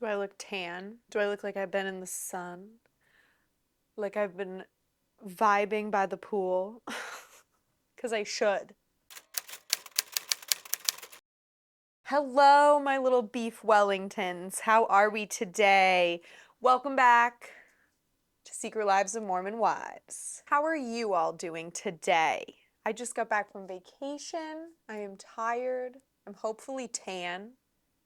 Do I look tan? Do I look like I've been in the sun? Like I've been vibing by the pool? Because I should. Hello, my little beef Wellingtons. How are we today? Welcome back to Secret Lives of Mormon Wives. How are you all doing today? I just got back from vacation. I am tired. I'm hopefully tan.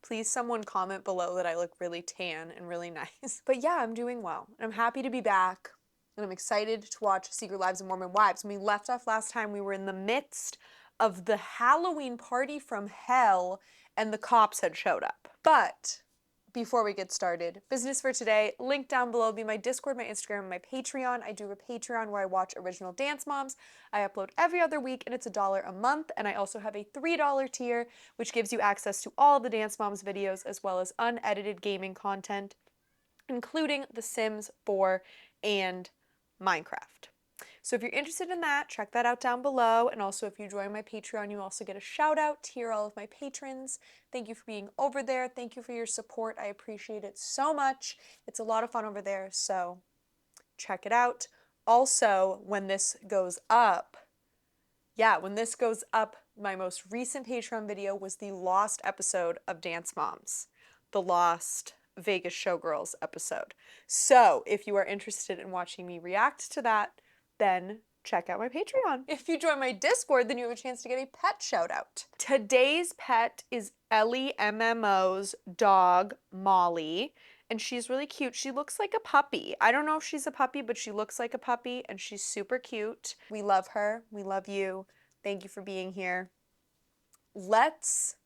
Please someone comment below that I look really tan and really nice. But yeah, I'm doing well. I'm happy to be back. And I'm excited to watch Secret Lives of Mormon Wives. When we left off last time, we were in the midst of the Halloween party from hell and the cops had showed up. But before we get started, business for today, link down below, be my Discord, my Instagram, and my Patreon. I do a Patreon where I watch original dance moms. I upload every other week and it's $1 a month. And I also have a $3 tier, which gives you access to all the Dance Moms videos as well as unedited gaming content, including The Sims 4 and Minecraft. So if you're interested in that, check that out down below. And also if you join my Patreon, you also get a shout out to hear all of my patrons. Thank you for being over there. Thank you for your support. I appreciate it so much. It's a lot of fun over there, so check it out. Also, when this goes up, my most recent Patreon video was the lost episode of Dance Moms, the lost Vegas Showgirls episode. So if you are interested in watching me react to that, then check out my Patreon. If you join my Discord, then you have a chance to get a pet shout out. Today's pet is Ellie MMO's dog, Molly, and she's really cute. She looks like a puppy. I don't know if she's a puppy, but she looks like a puppy, and she's super cute. We love her. We love you. Thank you for being here. Let's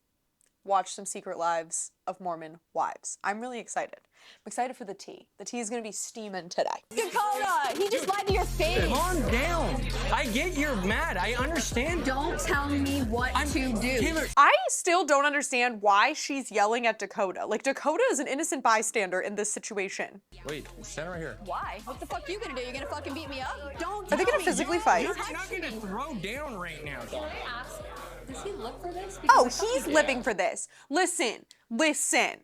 watch some Secret Lives of Mormon Wives. I'm really excited. I'm excited for the tea. The tea is gonna be steaming today. Dakota, he just lied to your face. Calm down. I get you're mad. I understand. Don't tell me what to do. Taylor. I still don't understand why she's yelling at Dakota. Like, Dakota is an innocent bystander in this situation. Wait, stand right here. Why? What the fuck you gonna do? You gonna fucking beat me up? Don't. Are they gonna physically fight? You're not gonna throw down right now. Can I ask? Does he look for this? Oh, he's living for this. Listen.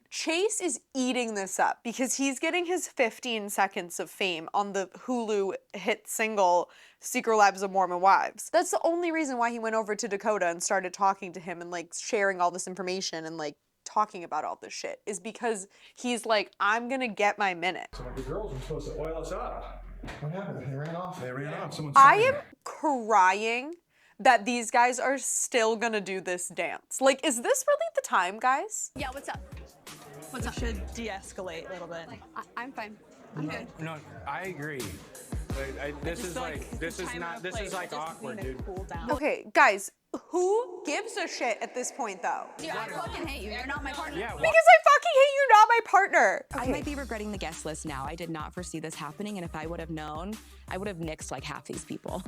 Chase is eating this up because he's getting his 15 seconds of fame on the Hulu hit single Secret Lives of Mormon Wives. That's the only reason why he went over to Dakota and started talking to him and like sharing all this information and like talking about all this shit, is because he's like, I'm gonna get my minute. Some of the girls were supposed to oil us up. What happened? They ran off. They ran off. I am crying that these guys are still gonna do this dance. Like, is this really the time, guys? Yeah, what's up? What's up? Should de-escalate a little bit. I'm fine. I'm good. No, I agree. This is like awkward, dude. Cool down. Okay, guys, who gives a shit at this point, though? Dude, I fucking hate you. You're not my partner. Yeah, Because I fucking hate you, not my partner. I might be regretting the guest list now. I did not foresee this happening, and if I would have known, I would have nixed like half these people.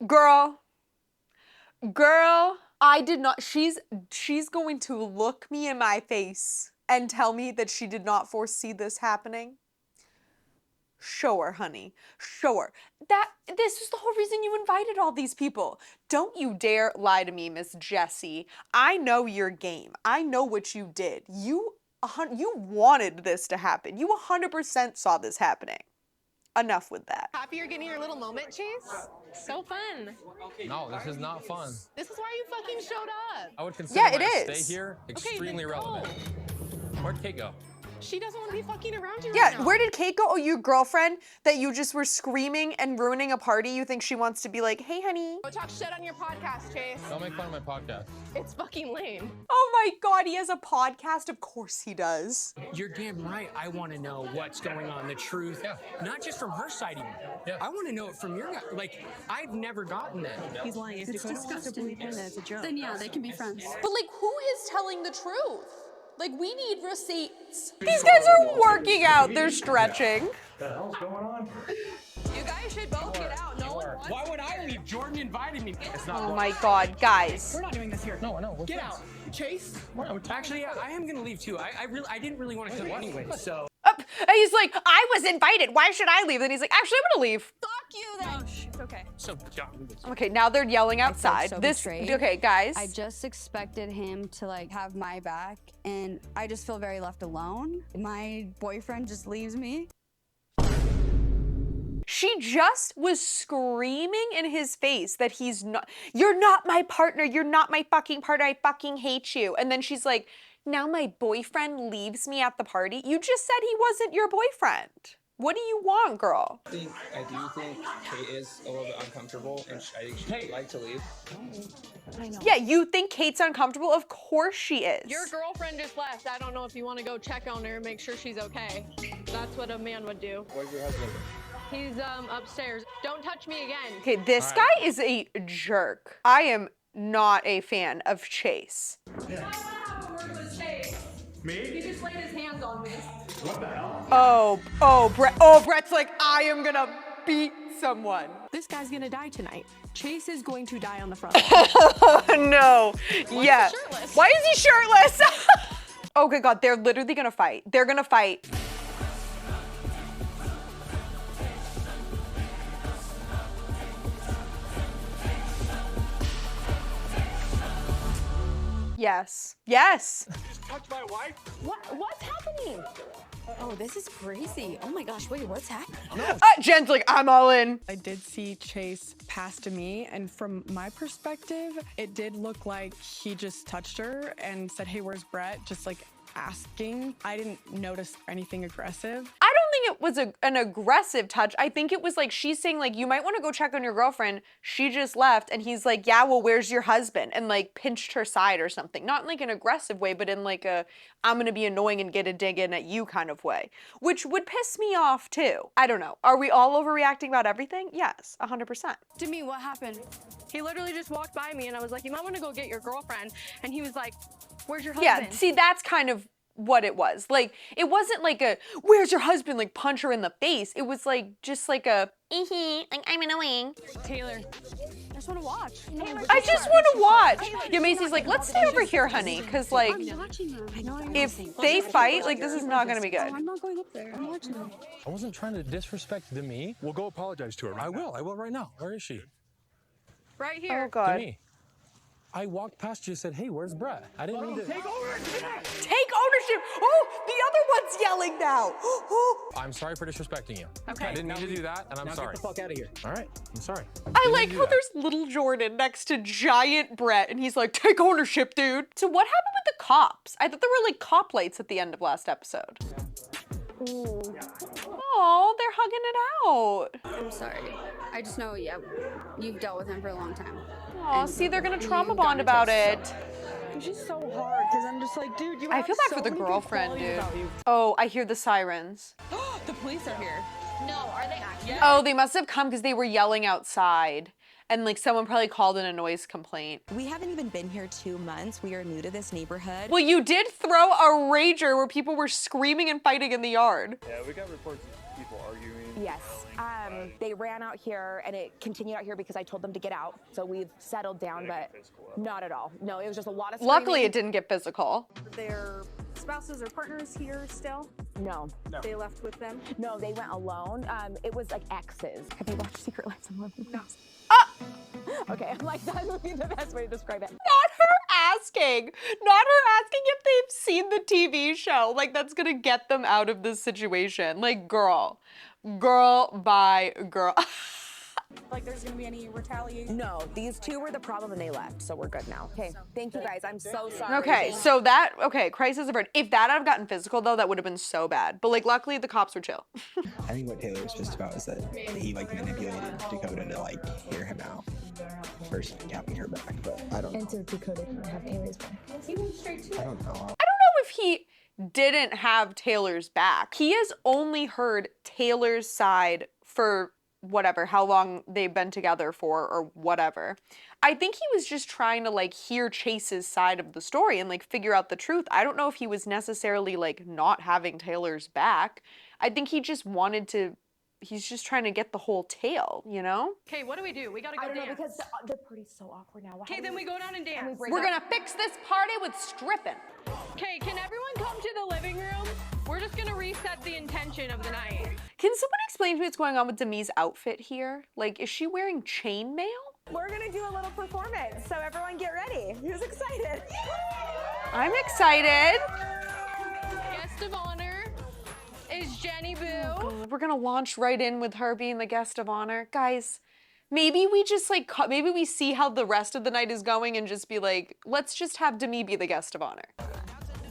Girl, I did not, she's going to look me in my face and tell me that she did not foresee this happening. Sure, honey, sure. This is the whole reason you invited all these people. Don't you dare lie to me, Miss Jessie. I know your game. I know what you did. You wanted this to happen. You 100% saw this happening. Enough with that. Happy you're getting your little moment, Chase? So fun. No, this is not fun. This is why you fucking showed up. I would consider Yeah, it my is. stay here extremely then go. relevant. Where'd Kate go? She doesn't want to be fucking around you Yeah, right now. where did Kate go? Oh, your girlfriend that you just were screaming and ruining a party. You think she wants to be like, hey, honey. Go talk shit on your podcast, Chase. Don't make fun of my podcast. It's fucking lame. Oh my God, he has a podcast? Of course he does. You're damn right. I want to know what's going on, the truth. Yeah. Not just from her side even. Yeah. I want to know it from your guy. Like, I've never gotten that. He's lying. It's disgusting. It's a joke. Then yeah, they can be friends. But like, who is telling the truth? Like, we need receipts. These guys are working out. They're stretching. What the hell's going on here? You guys should both get out. No one wants Why would I leave? Jordan invited me. It's not. Oh my God, guys. We're not doing this here. No, we're Get friends. out. Chase? Actually, I am gonna leave too. I didn't really want to come anyway, so. And he's like, I was invited. Why should I leave? Then he's like, actually, I'm gonna leave. Fuck you then. It's okay. So Okay, now they're yelling outside. so This betrayed. okay, guys. I just expected him to like have my back, and I just feel very left alone. My boyfriend just leaves me. She just was screaming in his face that you're not my partner, you're not my fucking partner, I fucking hate you. And then she's like, now my boyfriend leaves me at the party. You just said he wasn't your boyfriend. What do you want, girl? I do think Kate is a little bit uncomfortable, and I think she'd like to leave. I know. Yeah, you think Kate's uncomfortable? Of course she is. Your girlfriend just left. I don't know if you want to go check on her and make sure she's okay. That's what a man would do. Where's your husband? He's upstairs. Don't touch me again. Okay, this guy is a jerk. I am not a fan of Chase. Me? He just laid his hands on me. What the hell? Brett's like, I am gonna beat someone. This guy's gonna die tonight. Chase is going to die on the front. No. Yeah. he shirtless? Why is he shirtless? Oh good God, they're literally gonna fight. They're gonna fight. Yes. Yes. Touch my wife? What's happening? Oh, this is crazy. Oh my gosh, wait, what's happening? Jen's like, I'm all in. I did see Chase pass to me, and from my perspective, it did look like he just touched her and said, hey, where's Brett? Just like asking. I didn't notice anything aggressive. I don't think it was an aggressive touch. I think it was like she's saying like, you might want to go check on your girlfriend. She just left. And he's like, yeah, well, where's your husband? And like pinched her side or something. Not in like an aggressive way, but in like a, I'm going to be annoying and get a dig in at you kind of way, which would piss me off too. I don't know. Are we all overreacting about everything? Yes, 100%. To me, what happened? He literally just walked by me and I was like, you might want to go get your girlfriend. And he was like, where's your husband? Yeah, see, that's kind of what it was. Like, it wasn't like a, where's your husband? Like, punch her in the face. It was like, just like a, like, I'm annoying. Taylor, I just want to watch. I just want to watch. Yeah, Macy's like, let's stay over here, honey. Because, like, Watching them. I know. if they fight, like, this is not going to be good. I'm not going up there. I'm watching them. I wasn't trying to disrespect Demi. We'll go apologize to her. I will right now. Where is she? Right Oh, here. God. Demi. I walked past you and said, hey, where's Brett? I didn't mean to. Take ownership. Oh, the other one's yelling now. I'm sorry for disrespecting you. Okay. I didn't mean to do that, and I'm sorry. Get the fuck out of here. All right, I'm sorry. I like how there's little Jordan next to giant Brett, and he's like, take ownership, dude. So what happened with the cops? I thought there were like cop lights at the end of last episode. Oh, they're hugging it out. I'm sorry. I just know, yeah, you've dealt with him for a long time. Aw, see, they're gonna trauma bond about it. It's just so hard because I'm just like, dude, you I have feel bad so for the many good girlfriend, qualities dude. about you. Oh, I hear the sirens. The police are here. No, are they actually? Oh, they must have come because they were yelling outside. And like someone probably called in a noise complaint. We haven't even been here 2 months. We are new to this neighborhood. Well, you did throw a rager where people were screaming and fighting in the yard. Yeah, we got reports of people arguing. Yes. They ran out here and it continued out here because I told them to get out. So we've settled down, but not at all. No, it was just a lot of screaming. Luckily, it didn't get physical. Their spouses or partners here still? No. They left with them? No, they went alone. It was like exes. Have you watched Secret Lives of Mormon? No. Okay, I'm like, that would be the best way to describe it. Not her asking if they've seen the TV show. Like, that's gonna get them out of this situation. Like, girl by girl. Like there's gonna be any retaliation? No, these two were the problem and they left, so we're good now. Okay, thank you guys. I'm so sorry. Okay, so crisis averted. If that had gotten physical though, that would have been so bad. But like, luckily the cops were chill. I think what Taylor was pissed about is that he like manipulated Dakota to like hear him out versus having her back. But I don't know. And so Dakota didn't have Taylor's back. I don't know. I don't know if he didn't have Taylor's back. He has only heard Taylor's side for whatever, how long they've been together for or whatever. I think he was just trying to like hear Chase's side of the story and like figure out the truth. I don't know if he was necessarily like not having Taylor's back. I think he just wanted to, he's just trying to get the whole tale, you know? Okay, what do? We gotta go I don't know dance. because the party's so awkward now. Okay, then we go down and dance. We're gonna fix this party with stripping. Okay, can everyone come to the living room? We're just gonna reset the intention of the night. Can someone explain to me what's going on with Demi's outfit here? Like, is she wearing chainmail? We're gonna do a little performance, so everyone get ready. Who's excited? I'm excited. Guest of honor is Jenny Boo. God, we're gonna launch right in with her being the guest of honor. Guys, maybe we just like, maybe we see how the rest of the night is going and just be like, let's just have Demi be the guest of honor.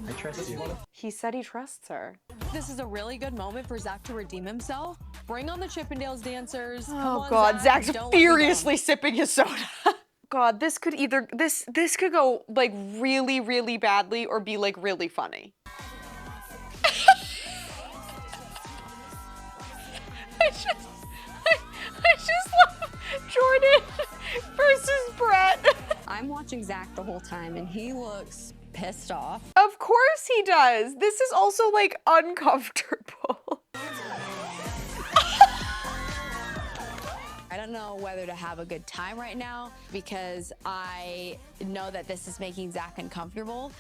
I trust you. He said he trusts her. This is a really good moment for Zach to redeem himself. Bring on the Chippendales dancers. Come Oh on, God, Zach. Zach's Don't let me down. furiously sipping his soda. God, this could either, this could go like really, really badly or be like really funny. I just love Jordan versus Brett. I'm watching Zach the whole time and he looks pissed off. Of course he does. This is also like uncomfortable. I don't know whether to have a good time right now because I know that this is making Zach uncomfortable.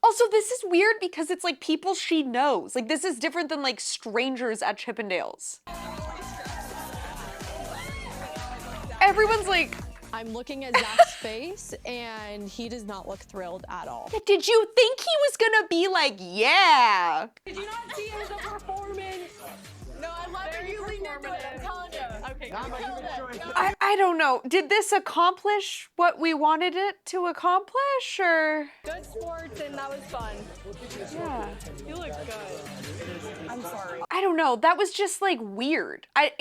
Also, this is weird because it's like people she knows. Like, this is different than like strangers at Chippendales. Everyone's like, I'm looking at Zach's face and he does not look thrilled at all. did you think he was gonna be like, yeah? Did you not see it was a performance? No, I love that you leaned into it. I'm telling you. Okay, I don't know. Did this accomplish what we wanted it to accomplish, or? good sports and that was fun. Yeah. You look good. I'm sorry. I don't know. That was just like weird. I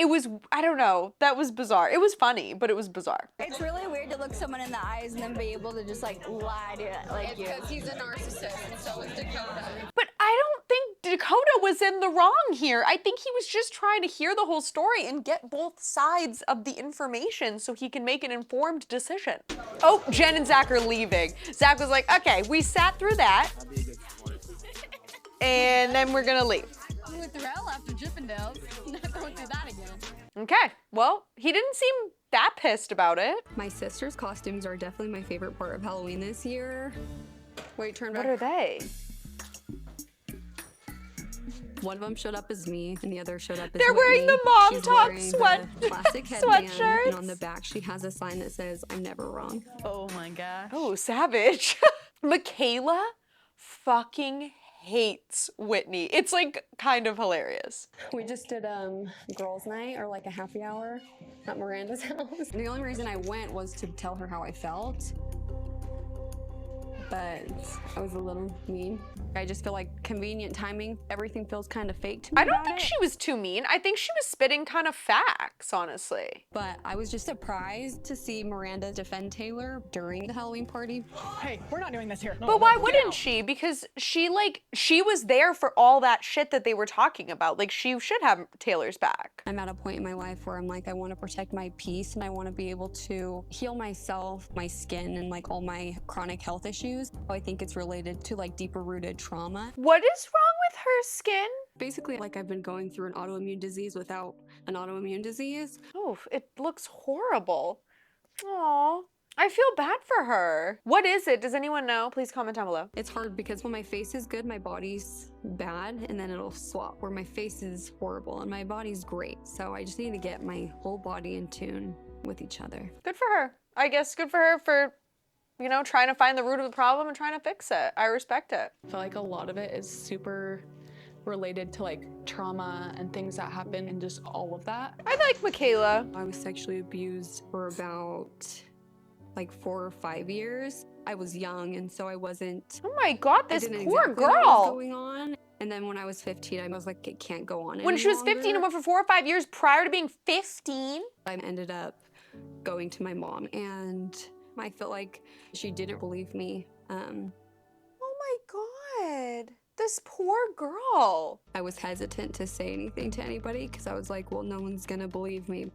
don't know. That was bizarre. It was funny, but it was bizarre. It's really weird to look someone in the eyes and then be able to just like lie to it like you. Because he's a narcissist and so is Dakota. But I don't think Dakota was in the wrong here. I think he was just trying to hear the whole story and get both sides of the information so he can make an informed decision. Oh, Jen and Zach are leaving. Zach was like, okay, we sat through that. And then we're gonna leave. You went through hell after Chippendales. Not going through that again. Okay, well, he didn't seem that pissed about it. My sister's costumes are definitely my favorite part of Halloween this year. Wait, turn back. What are they? One of them showed up as me, and the other showed up as They're wearing Whitney. the mom She's talk wearing sweat the plastic headband, sweatshirts. and on the back she has a sign that says, "I'm never wrong." Oh my gosh. Oh, savage. Michaela fucking hates Whitney. It's like kind of hilarious. We just did girls' night or like a happy hour at Miranda's house. The only reason I went was to tell her how I felt, but I was a little mean. I just feel like convenient timing. Everything feels kind of fake to me. I don't about think it. she was too mean. I think she was spitting kind of facts, honestly. But I was just surprised to see Miranda defend Taylor during the Halloween party. Hey, we're not doing this here. But why wouldn't she? Because she was there for all that shit that they were talking about. Like, she should have Taylor's back. I'm at a point in my life where I'm like, I want to protect my peace and I want to be able to heal myself, my skin, and like all my chronic health issues. I think it's related to like deeper rooted trauma. What is wrong with her skin? Basically, like I've been going through an autoimmune disease without an autoimmune disease. Oh, it looks horrible. Aw, I feel bad for her. What is it? Does anyone know? Please comment down below. It's hard because when my face is good, my body's bad, and then it'll swap where my face is horrible and my body's great. So I just need to get my whole body in tune with each other. Good for her. I guess good for her for, you know, trying to find the root of the problem and trying to fix it. I respect it. I feel like a lot of it is super related to like trauma and things that happen and just all of that. I like Michaela. I was sexually abused for about like 4 or 5 years. I was young, and so I wasn't. Oh my God, I this didn't poor exactly know what was girl. going on. And then when I was 15, I was like, it can't go on When any she was 15 and longer. went for 4 or 5 years prior to being 15. I ended up going to my mom, and I felt like she didn't believe me. Oh my God, this poor girl. I was hesitant to say anything to anybody because I was like, well, no one's gonna believe me.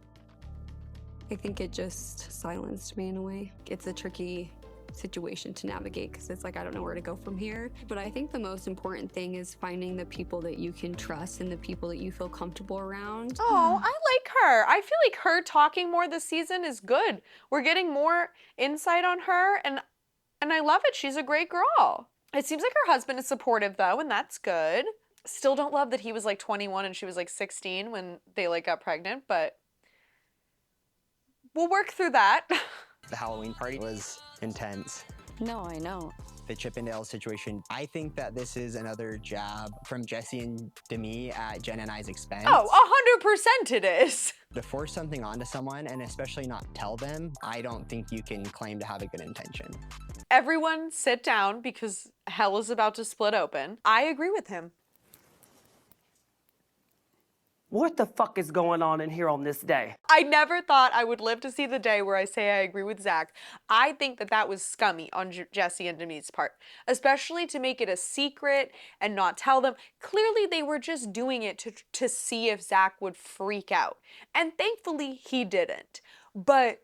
I think it just silenced me in a way. It's a tricky situation to navigate because it's like, I don't know where to go from here. But I think the most important thing is finding the people that you can trust and the people that you feel comfortable around. Oh, I like her. I feel like her talking more this season is good. We're getting more insight on her, and I love it. She's a great girl. It seems like her husband is supportive though, and that's good. Still don't love that he was like 21 and she was like 16 when they like got pregnant, but we'll work through that. The Halloween party was intense. No, I know. The Chippendale situation, I think that this is another jab from Jesse and Demi at Jen and I's expense. Oh, 100% it is. To force something onto someone and especially not tell them, I don't think you can claim to have a good intention. Everyone sit down because hell is about to split open. I agree with him. What the fuck is going on in here on this day? I never thought I would live to see the day where I say I agree with Zach. I think that that was scummy on Jesse and Demi's part, especially to make it a secret and not tell them. Clearly, they were just doing it to see if Zach would freak out. And thankfully, he didn't. But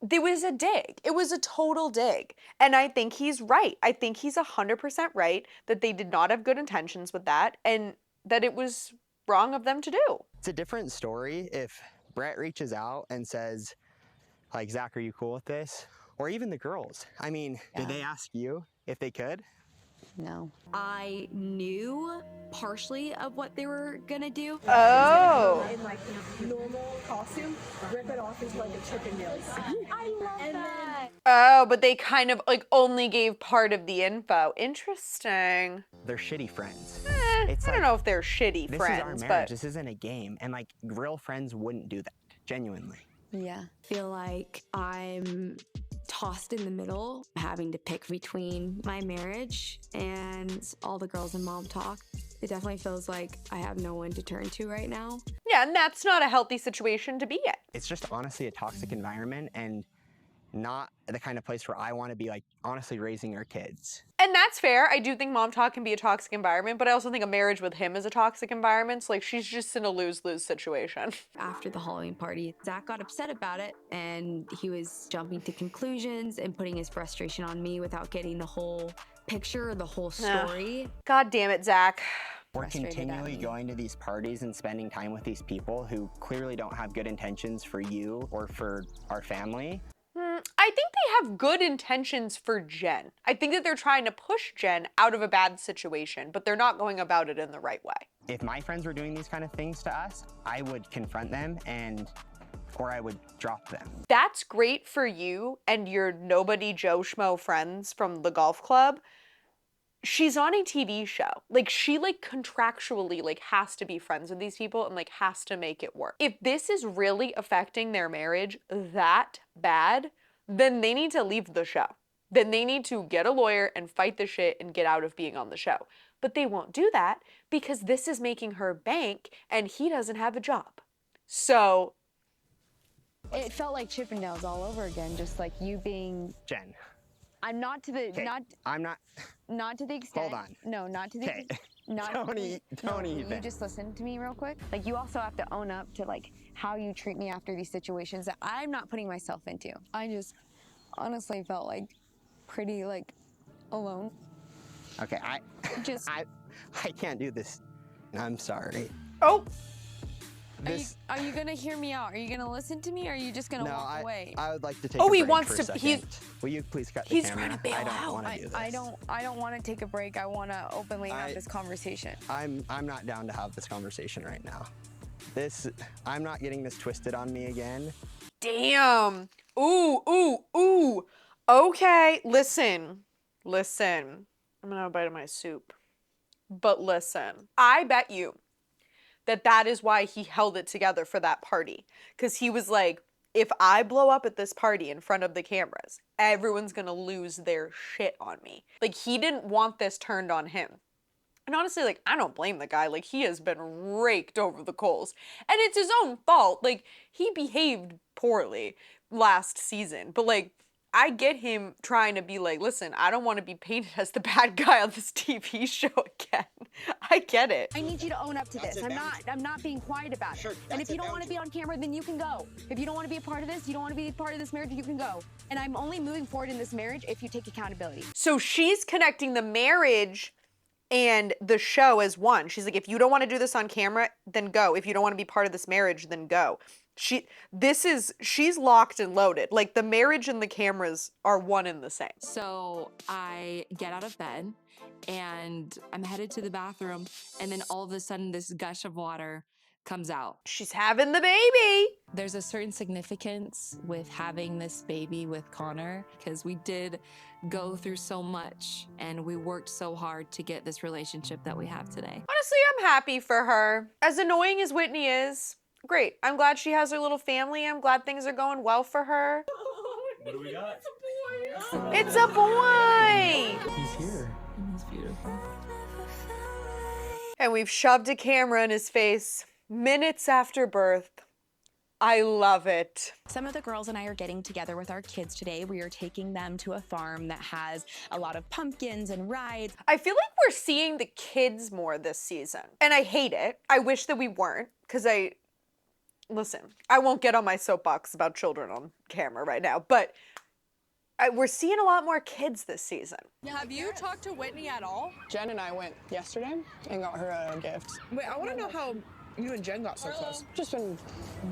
there was a dig. It was a total dig. And I think he's right. I think he's 100% right that they did not have good intentions with that and that it was wrong of them to do. It's a different story if Brett reaches out and says, like, Zach, are you cool with this? Or even the girls. I mean, did they ask you if they could? No. I knew partially of what they were gonna do. Oh. In like normal costume, rip it off into like a Chippendale scene. I love that. Oh, but they kind of like only gave part of the info. Interesting. They're shitty friends. I don't know if they're shitty This friends, is our marriage. but This isn't a game. And like real friends wouldn't do that, genuinely. Yeah. I feel like I'm tossed in the middle, having to pick between my marriage and all the girls in Mom Talk. It definitely feels like I have no one to turn to right now. yeah, and that's not a healthy situation to be in. It's just honestly a toxic environment and not the kind of place where I want to be, like, honestly raising our kids. And that's fair. I do think Mom Talk can be a toxic environment, but I also think a marriage with him is a toxic environment. So like she's just in a lose-lose situation. After the Halloween party, Zach got upset about it and he was jumping to conclusions and putting his frustration on me without getting the whole picture or the whole story. God damn it, Zach. We're Frustrated at continually me. going to these parties and spending time with these people who clearly don't have good intentions for you or for our family. I think they have good intentions for Jen. I think that they're trying to push Jen out of a bad situation, but they're not going about it in the right way. If my friends were doing these kind of things to us, I would confront them or I would drop them. That's great for you and your nobody Joe Schmo friends from the golf club. She's on a TV show. Like she like contractually like has to be friends with these people and like has to make it work. If this is really affecting their marriage that bad, then they need to leave the show. Then they need to get a lawyer and fight the shit and get out of being on the show. But they won't do that because this is making her bank and he doesn't have a job. So It felt like Chippendales all over again, just like you being. Jen. I'm not to the I'm not. not to the extent. Hold on. No, not to the. Okay. Not Don't You even. just listen to me real quick. Like you also have to own up to like how you treat me after these situations that I'm not putting myself into. I just honestly felt like pretty like alone. Okay, Just I can't do this. I'm sorry. oh, Are you gonna hear me out? Are you gonna listen to me or are you just gonna walk away? I would like to take Oh, a he break wants for to- a second. he's- Will you please cut the he's camera? trying to bail I don't out. want to do this. I don't want to take a break. I want to openly have this conversation. I'm not down to have this conversation right now. I'm not getting this twisted on me again. damn. Ooh. Okay, listen. I'm gonna have a bite of my soup. But listen, I bet you that is why he held it together for that party. Because he was like, if I blow up at this party in front of the cameras, everyone's gonna lose their shit on me. Like, he didn't want this turned on him. And honestly, like, I don't blame the guy. Like, he has been raked over the coals. And it's his own fault. Like, he behaved poorly last season. But, like, I get him trying to be like, listen, I don't want to be painted as the bad guy on this TV show again. I get it. I need you to own up to this. I'm not being quiet about it. And if you don't want to be on camera, then you can go. If you don't want to be a part of this, you don't want to be a part of this marriage, you can go. And I'm only moving forward in this marriage if you take accountability. So she's connecting the marriage and the show as one. She's like, if you don't want to do this on camera, then go. If you don't want to be part of this marriage, then go. She's locked and loaded. Like, the marriage and the cameras are one and the same. So I get out of bed and I'm headed to the bathroom, and then all of a sudden this gush of water comes out. She's having the baby. There's a certain significance with having this baby with Connor because we did go through so much and we worked so hard to get this relationship that we have today. Honestly, I'm happy for her. As annoying as Whitney is, great. I'm glad she has her little family. I'm glad things are going well for her. What do we got? It's a boy! He's here. He's beautiful. And we've shoved a camera in his face minutes after birth. I love it. Some of the girls and I are getting together with our kids today. We are taking them to a farm that has a lot of pumpkins and rides. I feel like we're seeing the kids more this season. And I hate it. I wish that we weren't, because listen, I won't get on my soapbox about children on camera right now, but we're seeing a lot more kids this season. Have you talked to Whitney at all? Jen and I went yesterday and got her a gift. Wait, I want to know how you and Jen got so close. Just been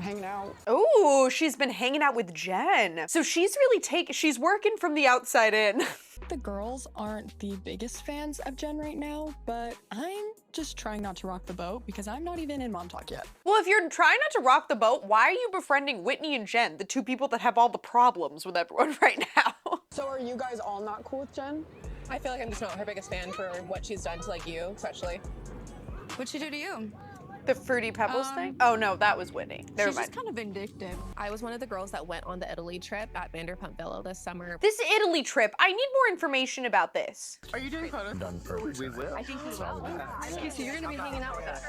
hanging out. Ooh, she's been hanging out with Jen. So she's really she's working from the outside in. The girls aren't the biggest fans of Jen right now, but I'm just trying not to rock the boat because I'm not even in Montauk yet. Well, if you're trying not to rock the boat, why are you befriending Whitney and Jen, the two people that have all the problems with everyone right now? So are you guys all not cool with Jen? I feel like I'm just not her biggest fan for what she's done to like you, especially. What'd she do to you? The Fruity Pebbles thing? Oh no, that was Whitney. Never She's mind. just kind of vindictive. I was one of the girls that went on the Italy trip at Vanderpump Villa this summer. This Italy trip, I need more information about this. Are you doing photos? Done perfect. We will. I think we will. Okay, so you're gonna be hanging out with us.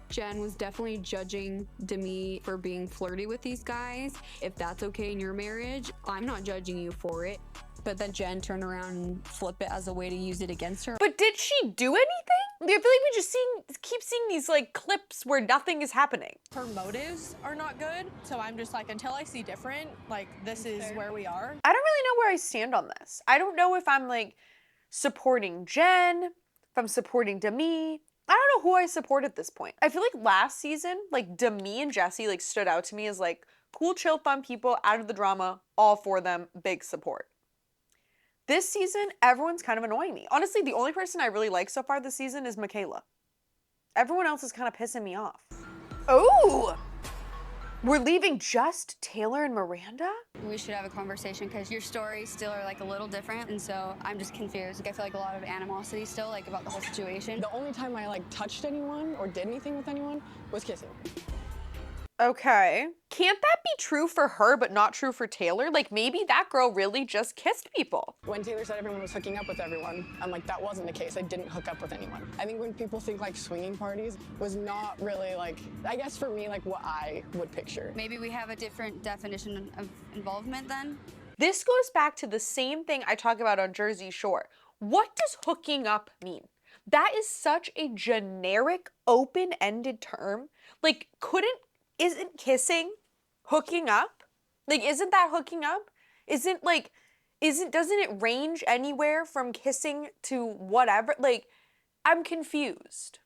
Jen was definitely judging Demi for being flirty with these guys. If that's okay in your marriage, I'm not judging you for it. But then Jen turned around and flipped it as a way to use it against her. But did she do anything? I feel like we just keep seeing these like clips where nothing is happening. Her motives are not good, so I'm just like, until I see different, like this is where we are. I don't really know where I stand on this. I don't know if I'm like supporting Jen, if I'm supporting Demi. I don't know who I support at this point. I feel like last season, like Demi and Jesse like stood out to me as like cool, chill, fun people, out of the drama, all for them, big support. This season, everyone's kind of annoying me. Honestly, the only person I really like so far this season is Michaela. Everyone else is kind of pissing me off. Oh! We're leaving just Taylor and Miranda? We should have a conversation because your stories still are like a little different, and so I'm just confused. Like I feel like a lot of animosity still, like about the whole situation. The only time I like touched anyone or did anything with anyone was kissing. Okay. Can't that be true for her but not true for Taylor? Like maybe that girl really just kissed people. When Taylor said everyone was hooking up with everyone, I'm like, that wasn't the case. I didn't hook up with anyone. I think when people think like swinging parties was not really like, I guess for me, like what I would picture. Maybe we have a different definition of involvement then? This goes back to the same thing I talk about on Jersey Shore. What does hooking up mean? That is such a generic, open-ended term. Like, isn't kissing hooking up? Like, isn't that hooking up? Doesn't it range anywhere from kissing to whatever? Like, I'm confused.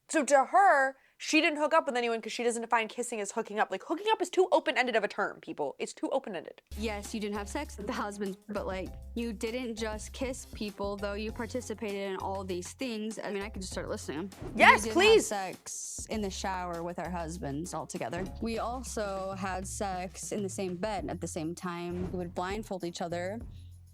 So to her, she didn't hook up with anyone because she doesn't define kissing as hooking up. Like, hooking up is too open-ended of a term, people. It's too open-ended. Yes, you didn't have sex with the husband, but like, you didn't just kiss people, though you participated in all these things. I mean, I could just start listing them. Yes, we did please. Have sex in the shower with our husbands all together. We also had sex in the same bed at the same time. We would blindfold each other,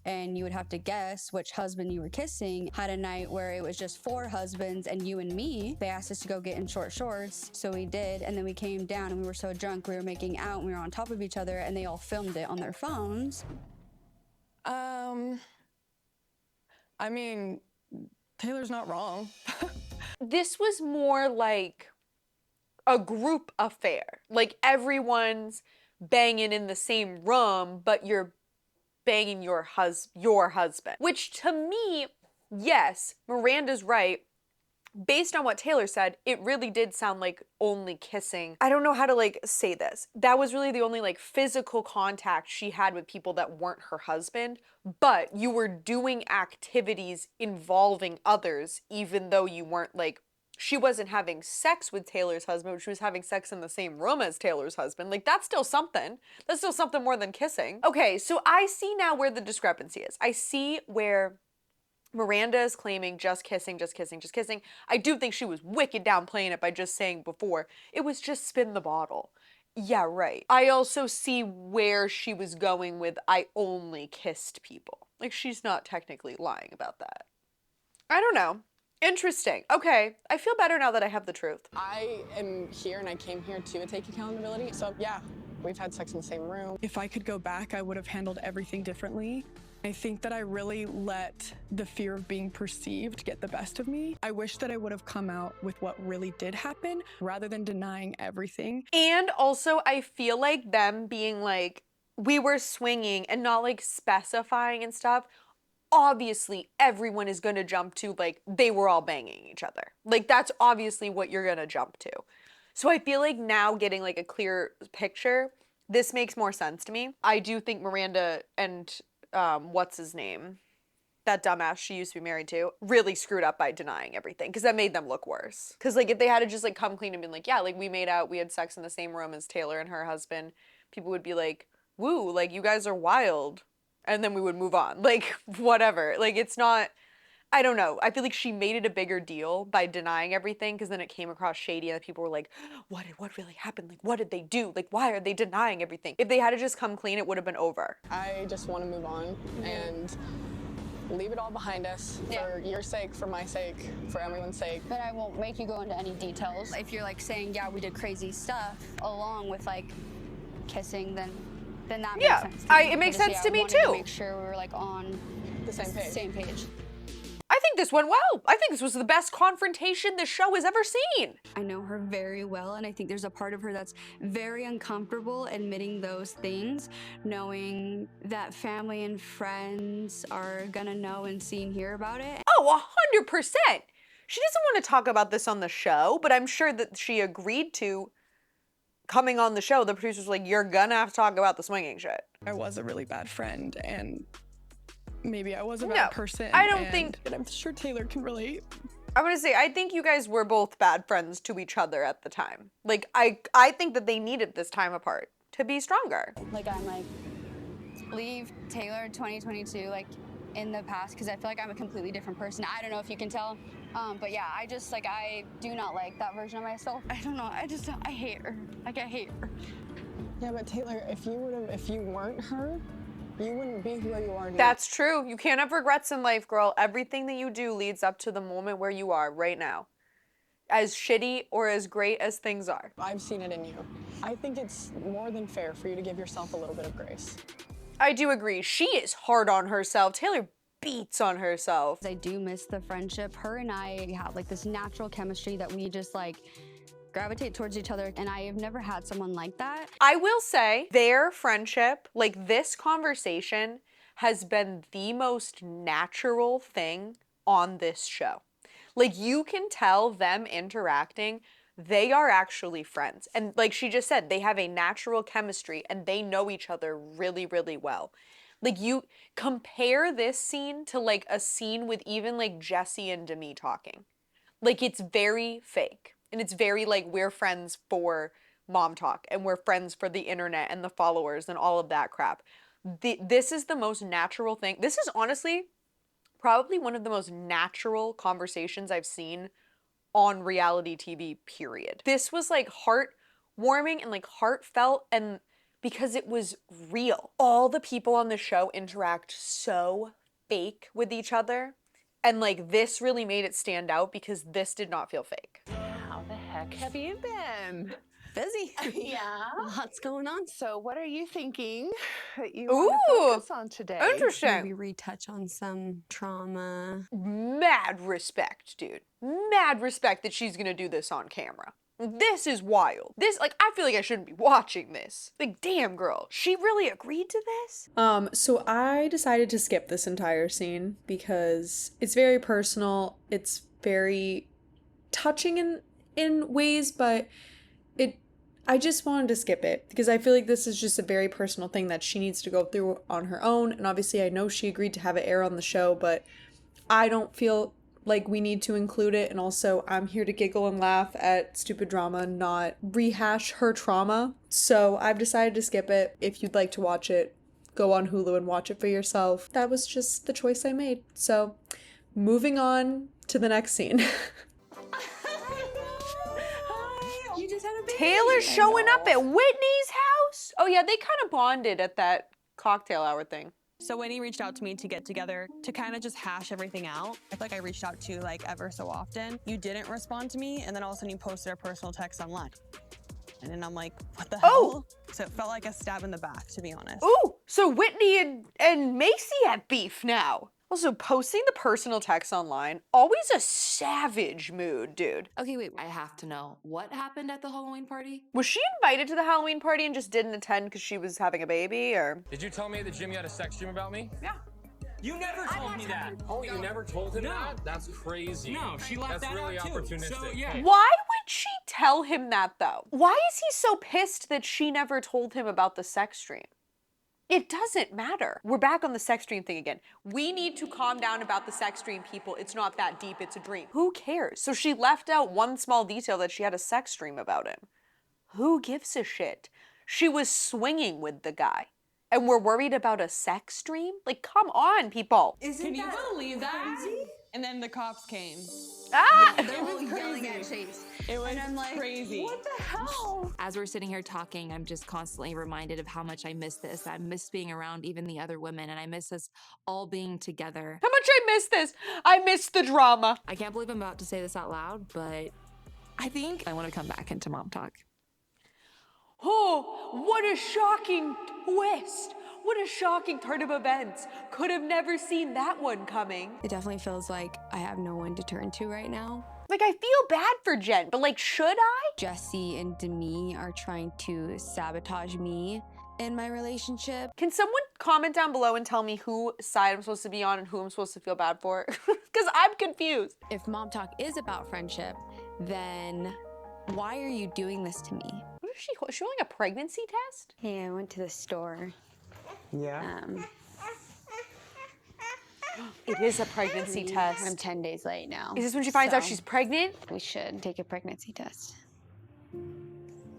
and you would have to guess which husband you were kissing. Had a night where it was just 4 husbands and you and me. They asked us to go get in short shorts, so we did, and then we came down and we were so drunk, we were making out and we were on top of each other, and they all filmed it on their phones. I mean, Taylor's not wrong. This was more like a group affair. Like everyone's banging in the same room, but you're banging your husband. Which to me, yes, Miranda's right. Based on what Taylor said, it really did sound like only kissing. I don't know how to like say this. That was really the only like physical contact she had with people that weren't her husband, but you were doing activities involving others even though you weren't like, she wasn't having sex with Taylor's husband, but she was having sex in the same room as Taylor's husband. Like that's still something. That's still something more than kissing. Okay, so I see now where the discrepancy is. I see where Miranda is claiming just kissing, just kissing, just kissing. I do think she was wicked downplaying it by just saying before, it was just spin the bottle. Yeah, right. I also see where she was going with I only kissed people. Like, she's not technically lying about that. I don't know. Interesting. Okay, I feel better now that I have the truth. I am here and I came here to take accountability. So yeah, we've had sex in the same room. If I could go back, I would have handled everything differently. I think that I really let the fear of being perceived get the best of me. I wish that I would have come out with what really did happen rather than denying everything. And also, I feel like them being like, we were swinging and not like specifying and stuff. Obviously, everyone is gonna jump to like, they were all banging each other. Like, that's obviously what you're gonna jump to. So I feel like now getting like a clear picture, this makes more sense to me. I do think Miranda and what's his name? That dumbass she used to be married to, really screwed up by denying everything, because that made them look worse. Because like if they had to just like come clean and been like, yeah, like we made out, we had sex in the same room as Taylor and her husband, people would be like, woo, like you guys are wild. And then we would move on. Like, whatever. Like, it's not, I don't know. I feel like she made it a bigger deal by denying everything, because then it came across shady and people were like, what really happened? Like, what did they do? Like, why are they denying everything? If they had to just come clean, it would have been over. I just want to move on and leave it all behind us for your sake, for my sake, for everyone's sake. But I won't make you go into any details. If you're like saying, yeah, we did crazy stuff along with like kissing, then that makes sense. It makes sense to me too. To make sure we were like on the same page. I think this went well. I think this was the best confrontation the show has ever seen. I know her very well, and I think there's a part of her that's very uncomfortable admitting those things, knowing that family and friends are gonna know and see and hear about it. Oh, 100%. She doesn't want to talk about this on the show, but I'm sure that she agreed to coming on the show. The producers were like, you're gonna have to talk about the swinging shit. I was a really bad friend, and maybe I was a bad person. I don't think... And I'm sure Taylor can relate. I want to say, I think you guys were both bad friends to each other at the time. Like, I think that they needed this time apart to be stronger. Like, I'm like, leave Taylor 2022, like, in the past, because I feel like I'm a completely different person. I don't know if you can tell, but yeah, I just, like, I do not like that version of myself. I don't know, I hate her. Like, I hate her. Yeah, but Taylor, if you weren't her, you wouldn't be who you are now. That's true. You can't have regrets in life, girl. Everything that you do leads up to the moment where you are right now. As shitty or as great as things are. I've seen it in you. I think it's more than fair for you to give yourself a little bit of grace. I do agree. She is hard on herself. Taylor beats on herself. I do miss the friendship. Her and I have like this natural chemistry that we just like gravitate towards each other, and I have never had someone like that. I will say their friendship, like this conversation, has been the most natural thing on this show. Like, you can tell them interacting, they are actually friends. And like she just said, they have a natural chemistry and they know each other really, really well. Like, you compare this scene to like a scene with even like Jesse and Demi talking. Like, it's very fake. And it's very like, we're friends for mom talk and we're friends for the internet and the followers and all of that crap. This is the most natural thing. This is honestly probably one of the most natural conversations I've seen on reality TV, period. This was like heartwarming and like heartfelt, and because it was real. All the people on the show interact so fake with each other. And like, this really made it stand out because this did not feel fake. How the heck have you been? Busy. Yeah. Lots going on. So what are you thinking that you want to focus on today? Interesting. Maybe retouch on some trauma. Mad respect, dude. Mad respect that she's gonna do this on camera. This is wild. This, like, I feel like I shouldn't be watching this. Like, damn, girl, she really agreed to this? So I decided to skip this entire scene because it's very personal. It's very touching in ways, but I just wanted to skip it because I feel like this is just a very personal thing that she needs to go through on her own. And obviously I know she agreed to have it air on the show, but I don't feel like we need to include it. And also, I'm here to giggle and laugh at stupid drama, not rehash her trauma. So I've decided to skip it. If you'd like to watch it, go on Hulu and watch it for yourself. That was just the choice I made. So Moving on to the next scene. You just had a baby. Taylor's showing up at Whitney's house? Oh yeah, they kind of bonded at that cocktail hour thing. So when he reached out to me to get together, to kind of just hash everything out, I feel like I reached out to you like ever so often. You didn't respond to me, and then all of a sudden you posted a personal text online. And then I'm like, what the hell? So it felt like a stab in the back, to be honest. Ooh, so Whitney and Macy have beef now. Also, posting the personal text online, always a savage mood, dude. Okay, wait, I have to know. What happened at the Halloween party? Was she invited to the Halloween party and just didn't attend because she was having a baby, or? Did you tell me at the gym you had a sex dream about me? Yeah. You never told me that. Oh, you never told him that? That's crazy. No, she left That's that really out too. opportunistic. So, yeah. Why would she tell him that though? Why is he so pissed that she never told him about the sex dream? It doesn't matter. We're back on the sex dream thing again. We need to calm down about the sex dream, people. It's not that deep, it's a dream. Who cares? So she left out one small detail that she had a sex dream about him. Who gives a shit? She was swinging with the guy. And we're worried about a sex dream? Like, come on, people. Can you believe that? And then the cops came. Ah! Yeah, they're all yelling at Chase. It was And I'm like, crazy. what the hell? As we're sitting here talking, I'm just constantly reminded of how much I miss this. I miss being around even the other women, and I miss us all being together. How much I miss this. I miss the drama. I can't believe I'm about to say this out loud, but I think I want to come back into Mom Talk. Oh, what a shocking twist. What a shocking turn of events. Could have never seen that one coming. It definitely feels like I have no one to turn to right now. Like, I feel bad for Jen, but like, should I? Jesse and Demi are trying to sabotage me in my relationship. Can someone comment down below and tell me who side I'm supposed to be on and who I'm supposed to feel bad for? Because I'm confused. If Mom Talk is about friendship, then why are you doing this to me? What is she holding a pregnancy test? Hey, I went to the store. Yeah. It is a pregnancy test. I'm 10 days late now. Is this when she finds out she's pregnant? We should take a pregnancy test.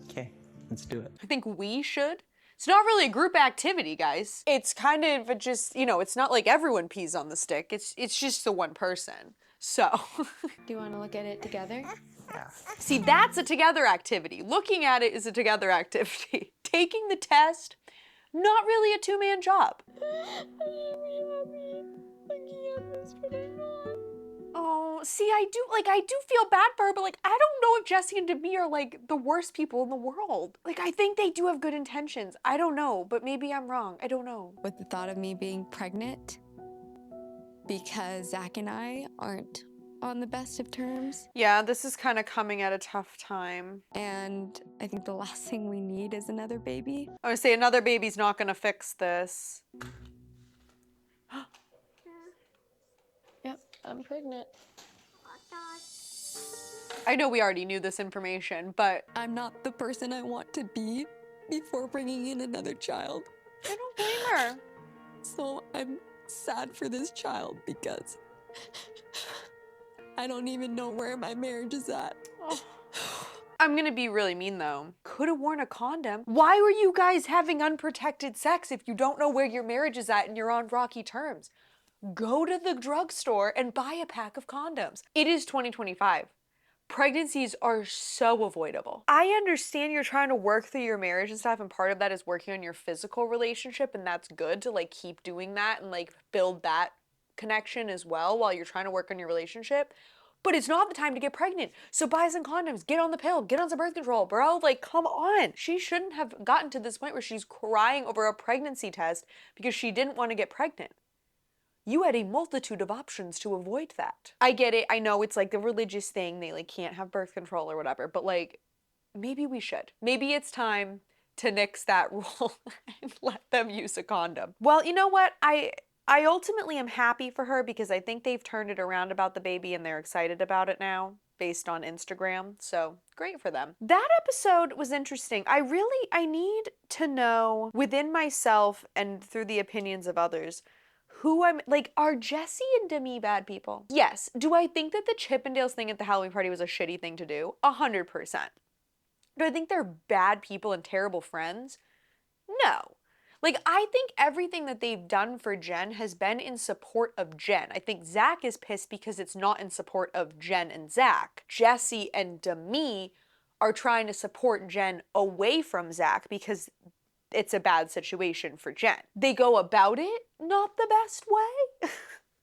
Okay, let's do it. I think we should. It's not really a group activity, guys. It's kind of just, you know, it's not like everyone pees on the stick. It's just the one person. So. Do you want to look at it together? Yeah. See, that's a together activity. Looking at it is a together activity. Taking the test, not really a two-man job. Oh, see, I do feel bad for her, but like, I don't know if Jesse and Demi are like the worst people in the world. Like, I think they do have good intentions. I don't know, but maybe I'm wrong. I don't know. With the thought of me being pregnant, because Zach and I aren't on the best of terms. Yeah, this is kind of coming at a tough time. And I think the last thing we need is another baby. I would say another baby's not gonna fix this. Yep, I'm pregnant. I know we already knew this information, but I'm not the person I want to be before bringing in another child. I don't blame her. So I'm sad for this child because I don't even know where my marriage is at. Oh. I'm gonna be really mean though. Could have worn a condom. Why were you guys having unprotected sex if you don't know where your marriage is at and you're on rocky terms? Go to the drugstore and buy a pack of condoms. It is 2025. Pregnancies are so avoidable. I understand you're trying to work through your marriage and stuff, and part of that is working on your physical relationship, and that's good to like keep doing that and like build that connection as well while you're trying to work on your relationship. But it's not the time to get pregnant. So buy some condoms, get on the pill, get on some birth control, bro. Like, come on. She shouldn't have gotten to this point where she's crying over a pregnancy test because she didn't want to get pregnant. You had a multitude of options to avoid that. I get it. I know it's like the religious thing. They like can't have birth control or whatever, but like maybe we should. Maybe it's time to nix that rule and let them use a condom. Well, you know what? I ultimately am happy for her because I think they've turned it around about the baby and they're excited about it now based on Instagram. So great for them. That episode was interesting. I need to know within myself and through the opinions of others who I'm like, are Jesse and Demi bad people? Yes. Do I think that the Chippendales thing at the Halloween party was a shitty thing to do? 100%. Do I think they're bad people and terrible friends? No. Like, I think everything that they've done for Jen has been in support of Jen. I think Zach is pissed because it's not in support of Jen and Zach. Jesse and Demi are trying to support Jen away from Zach because it's a bad situation for Jen. They go about it not the best way,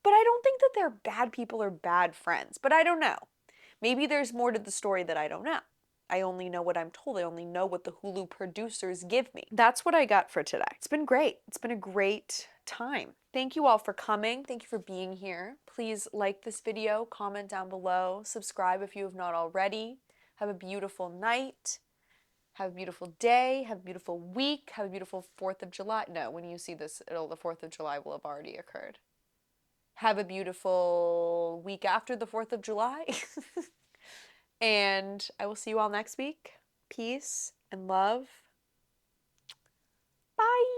but I don't think that they're bad people or bad friends. But I don't know. Maybe there's more to the story that I don't know. I only know what I'm told. I only know what the Hulu producers give me. That's what I got for today. It's been great. It's been a great time. Thank you all for coming. Thank you for being here. Please like this video, comment down below, subscribe if you have not already. Have a beautiful night. Have a beautiful day. Have a beautiful week. Have a beautiful 4th of July. No, when you see this, the 4th of July will have already occurred. Have a beautiful week after the 4th of July. And I will see you all next week. Peace and love. Bye.